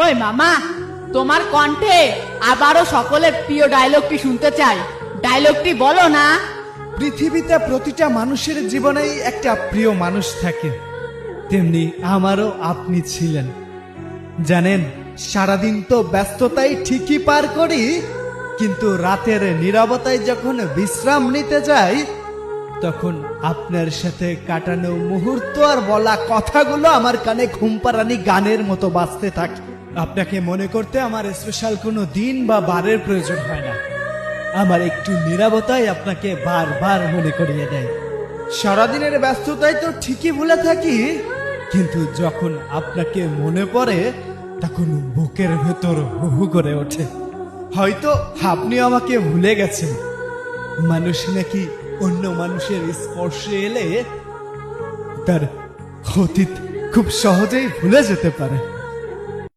ওই মামা, তোমার কণ্ঠে আবারও সকলের প্রিয় ডায়লগটি শুনতে চাই। ডায়লগটি বলো না। পৃথিবীতে প্রতিটা মানুষের জীবনেই একটা প্রিয় মানুষ থাকে, তেমনি আমারও আপনি ছিলেন। জানেন, সারাদিন তো ব্যস্ততাই ঠিকই পার করি, কিন্তু রাতের নীরবতায় যখন বিশ্রাম নিতে যাই, তখন আপনার সাথে কাটানো মুহূর্ত আর বলা কথাগুলো আমার কানে ঘুমপাড়ানি গানের মতো বাজতে থাকে। আপনাকে মনে করতে আমার স্পেশাল কোনো দিন বা বারের প্রয়োজন হয় না। আমার একটু নীরবতাই আপনাকে বারবার মনে করিয়ে দেয়। সারাদিনের ব্যস্ততায় তো ঠিকই ভুলে থাকি, কিন্তু যখন আপনাকে মনে পড়ে তখন বুকের ভেতর হু হু করে ওঠে। হয়তো আপনি আমাকে ভুলে গেছেন। মানুষ নাকি অন্য মানুষের স্পর্শে এলে তার অতীত খুব সহজেই ভুলে যেতে পারে।